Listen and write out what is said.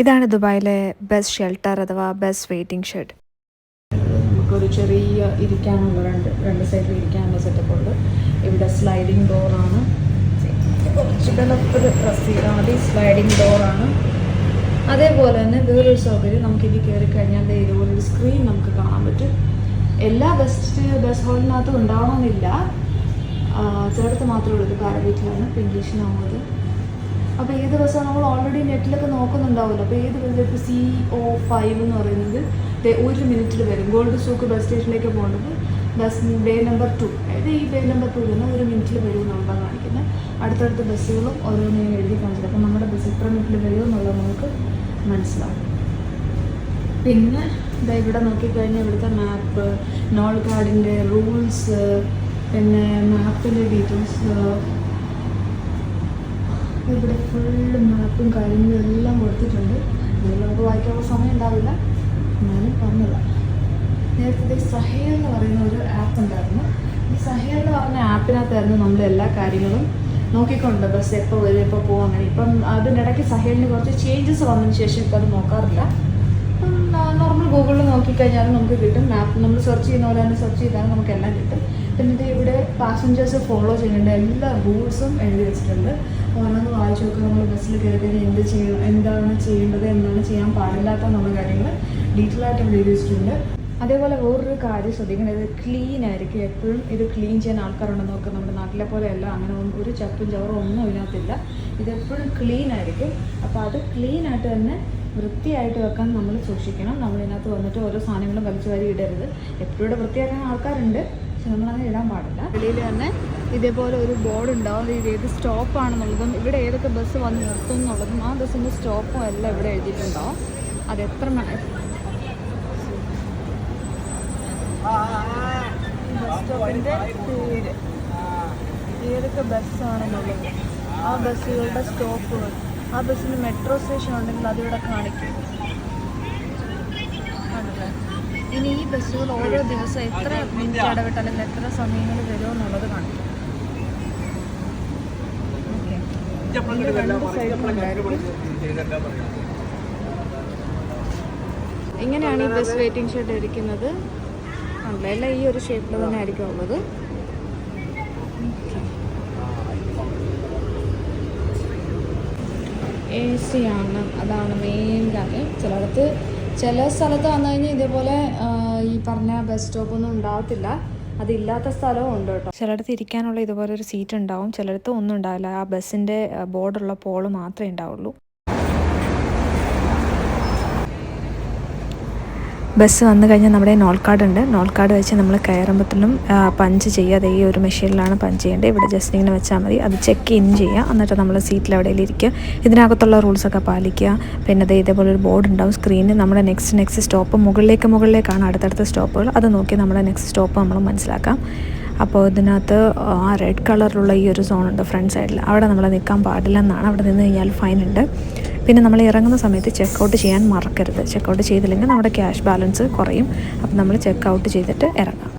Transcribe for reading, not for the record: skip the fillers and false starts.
ഇതാണ് ദുബായിലെ bus shelter അഥവാ ബസ് വെയിറ്റിംഗ് ഷെഡ്. നമുക്കൊരു ചെറിയ ഇരിക്കാനുള്ള രണ്ട് സൈഡിൽ ഇരിക്കാനുള്ള സെറ്റപ്പ് ഉണ്ട്. ഇവിടെ സ്ലൈഡിങ് ഡോറാണ്. കുറച്ച് ബലത്തിൽ പ്രസ് ചെയ്താൽ മതി. സ്ലൈഡിങ് ഡോറാണ്. അതേപോലെ തന്നെ വേറൊരു സൗകര്യം, നമുക്കിത് കയറി കഴിഞ്ഞാൽ ഇതുപോലൊരു സ്ക്രീൻ നമുക്ക് കാണാൻ പറ്റും. എല്ലാ ബസ് ഹോളിനകത്തും ഉണ്ടാവണമെന്നില്ല, ചിലടത്ത് മാത്രമേ ഉള്ളൂ. ഇത് പാരവീറ്റിലാണ്, ഇംഗ്ലീഷിനാവുന്നത്. അപ്പോൾ ഏത് ബസ്സാണ് നമ്മൾ ഓൾറെഡി നെറ്റിലൊക്കെ നോക്കുന്നുണ്ടാവുമല്ലോ. അപ്പോൾ ഏത് ബസ്, ഇപ്പോൾ CO5 എന്ന് പറയുന്നത് 1 മിനിറ്റിൽ വരും. ഗോൾഡ് സൂക്ക് ബസ് സ്റ്റേഷനിലേക്ക് പോകേണ്ടത് ബസ് ബേ നമ്പർ 2, അതായത് ഈ ബേ നമ്പർ 2 തന്നെ 1 മിനിറ്റിൽ വരും എന്നുള്ളതാണ് കാണിക്കുന്നത്. അടുത്തടുത്ത ബസ്സുകളും ഓരോന്നും എഴുതി കാണിച്ചത്. അപ്പോൾ നമ്മുടെ ബസ് ഇത്ര മിനിറ്റിൽ വരും എന്നുള്ളത് നമുക്ക് മനസ്സിലാവും. പിന്നെ ഇവിടെ നോക്കിക്കഴിഞ്ഞാൽ ഇവിടുത്തെ മാപ്പ്, നോൾ കാർഡിൻ്റെ റൂൾസ്, പിന്നെ മാപ്പിൻ്റെ ഡീറ്റെയിൽസ്, ഇവിടെ ഫുള്ള് മാപ്പും കാര്യങ്ങളും എല്ലാം കൊടുത്തിട്ടുണ്ട്. അതിൽ നമുക്ക് വായിക്കാനുള്ള സമയം ഉണ്ടാവില്ല, എന്നാലും പറഞ്ഞതാണ്. നേരത്തെ സഹേൽ എന്ന് പറയുന്ന ഒരു ആപ്പ് ഉണ്ടായിരുന്നു. ഈ സഹേൽ എന്ന് പറഞ്ഞ ആപ്പിനകത്തായിരുന്നു നമ്മൾ എല്ലാ കാര്യങ്ങളും നോക്കിക്കൊണ്ട് ബസ് എപ്പോൾ വരും, എപ്പോൾ പോകും, അങ്ങനെ. ഇപ്പം അതിനിടയ്ക്ക് സഹേലിന് കുറച്ച് ചേഞ്ചസ് വന്നതിന് ശേഷം ഇപ്പം അത് നോക്കാറില്ല. ഇപ്പം നോർമൽ ഗൂഗിളിൽ നോക്കിക്കഴിഞ്ഞാലും നമുക്ക് കിട്ടും. മാപ്പ് നമ്മൾ സെർച്ച് ചെയ്യുന്ന പോലെ തന്നെ സെർച്ച് ചെയ്താലും നമുക്കെല്ലാം കിട്ടും. പിന്നെ ഇവിടെ പാസഞ്ചേഴ്സ് ഫോളോ ചെയ്യേണ്ട എല്ലാ റൂൾസും എഴുതി വെച്ചിട്ടുണ്ട്. ഓരോന്ന് വായിച്ചു നോക്കുക. നമ്മൾ ബസ്സിൽ കയറി കഴിഞ്ഞാൽ എന്താണ് ചെയ്യേണ്ടത്, എന്താണ് ചെയ്യാൻ പാടില്ലാത്ത എന്നുള്ള കാര്യങ്ങൾ ഡീറ്റെയിൽ ആയിട്ട് ഇവിടെ എഴുതി വെച്ചിട്ടുണ്ട്. അതേപോലെ വേറൊരു കാര്യം ശ്രദ്ധിക്കണം, ഇത് ക്ലീൻ ആയിരിക്കും എപ്പോഴും. ഇത് ക്ലീൻ ചെയ്യാൻ ആൾക്കാരുണ്ടെന്ന് നോക്കുക. നമ്മുടെ നാട്ടിലെ പോലെയല്ല, അങ്ങനെ ഒരു ചപ്പും ചവറും ഒന്നും ഇതിനകത്തില്ല. ഇതെപ്പോഴും ക്ലീൻ ആയിരിക്കും. അപ്പോൾ അത് ക്ലീൻ ആയിട്ട് തന്നെ വൃത്തിയായിട്ട് വെക്കാൻ നമ്മൾ സൂക്ഷിക്കണം. നമ്മളിതിനകത്ത് വന്നിട്ട് ഓരോ സാധനങ്ങളും വലിച്ചു വാരി ഇടരുത്. എപ്പോഴും ഇവിടെ വൃത്തിയാക്കാൻ ആൾക്കാരുണ്ട്, പക്ഷെ നമ്മളങ്ങനെ ഇടാൻ പാടില്ല. വെളിയിൽ തന്നെ ഇതേപോലെ ഒരു ബോർഡ് ഉണ്ടാവും, ഇത് ഏത് സ്റ്റോപ്പാണെന്നുള്ളതും ഇവിടെ ഏതൊക്കെ ബസ് വന്ന് നിർത്തും എന്നുള്ളതും ആ ബസ്സിൻ്റെ സ്റ്റോപ്പും എല്ലാം ഇവിടെ എഴുതിയിട്ടുണ്ടാവും. അത് എത്ര ബസ് സ്റ്റോപ്പിൻ്റെ പേര്, ഏതൊക്കെ ബസ്സാണെന്നുള്ളത്, ആ ബസ്സുകളുടെ സ്റ്റോപ്പുകൾ, ആ ബസ്സിന് മെട്രോ സ്റ്റേഷൻ ഉണ്ടെങ്കിൽ അതിവിടെ കാണിക്കും. ആണല്ലേ. ഇനി ഈ ബസ്സുകൾ ഓരോ ദിവസം എത്ര മിനിറ്റ് ഇടവിട്ട് അല്ലെങ്കിൽ എത്ര സമയങ്ങൾ വരുമോ എന്നുള്ളത് കാണിക്കും. ഓക്കെ, രണ്ട് സൈഡിലുണ്ടായിരിക്കും. ഇങ്ങനെയാണ് ഈ ബസ് വെയിറ്റിംഗ് ഷെഡ് ഇരിക്കുന്നത്. ആണല്ലോ, എല്ലാം ഈ ഒരു ഷേപ്പിൽ തന്നെ ആയിരിക്കും ഉള്ളത്. AC ആണ്, അതാണ് മെയിൻ കാര്യം. ചില സ്ഥലത്ത് വന്നു കഴിഞ്ഞാൽ ഇതേപോലെ ഈ പറഞ്ഞ ബസ് സ്റ്റോപ്പൊന്നും ഉണ്ടാകത്തില്ല. അതില്ലാത്ത സ്ഥലവും ഉണ്ട് കേട്ടോ. ചിലയിടത്ത് ഇരിക്കാനുള്ള ഇതുപോലെ ഒരു സീറ്റ് ഉണ്ടാവും, ചിലയിടത്ത് ഒന്നും ഉണ്ടാവില്ല. ആ ബസ്സിൻ്റെ ബോർഡുള്ള പോള് മാത്രമേ ഉണ്ടാവുള്ളൂ. ബസ് വന്നു കഴിഞ്ഞാൽ നമ്മുടെ നോൾ കാർഡ് ഉണ്ട്. നോൾ കാർഡ് വെച്ച് നമ്മൾ കയറുമ്പോഴത്തേനും പഞ്ച് ചെയ്യുക. ഈ ഒരു മെഷീനിലാണ് പഞ്ച് ചെയ്യേണ്ടത്. ഇവിടെ ജസ്റ്റ് ഇങ്ങനെ വെച്ചാൽ മതി. അത് ചെക്ക് ഇൻ ചെയ്യുക. എന്നിട്ട് നമ്മൾ സീറ്റിൽ എവിടെയെങ്കിലും ഇരിക്കുക. ഇതിനകത്തുള്ള റൂൾസൊക്കെ പാലിക്കുക. പിന്നെ ഇതേപോലെ ഒരു ബോർഡ് ഉണ്ടാവും സ്ക്രീനിൽ. നമ്മുടെ നെക്സ്റ്റ് സ്റ്റോപ്പ് മുകളിലേക്കാണ് അടുത്തടുത്ത സ്റ്റോപ്പുകൾ. അത് നോക്കി നമ്മുടെ നെക്സ്റ്റ് സ്റ്റോപ്പ് നമ്മൾ മനസ്സിലാക്കാം. അപ്പോൾ ഇതിനകത്ത് ആ റെഡ് കളറിലുള്ള ഈ ഒരു സോണുണ്ട് ഫ്രണ്ട് സൈഡിൽ, അവിടെ നമ്മൾ നിൽക്കാൻ പാടില്ലെന്നാണ്. അവിടെ നിന്ന് കഴിഞ്ഞാൽ ഫൈൻ ഉണ്ട്. പിന്നെ നമ്മൾ ഇറങ്ങുന്ന സമയത്ത് ചെക്കൗട്ട് ചെയ്യാൻ മറക്കരുത്. ചെക്കൗട്ട് ചെയ്തില്ലെങ്കിൽ നമ്മുടെ ക്യാഷ് ബാലൻസ് കുറയും. അപ്പോൾ നമ്മൾ ചെക്കൗട്ട് ചെയ്തിട്ട് ഇറങ്ങാം.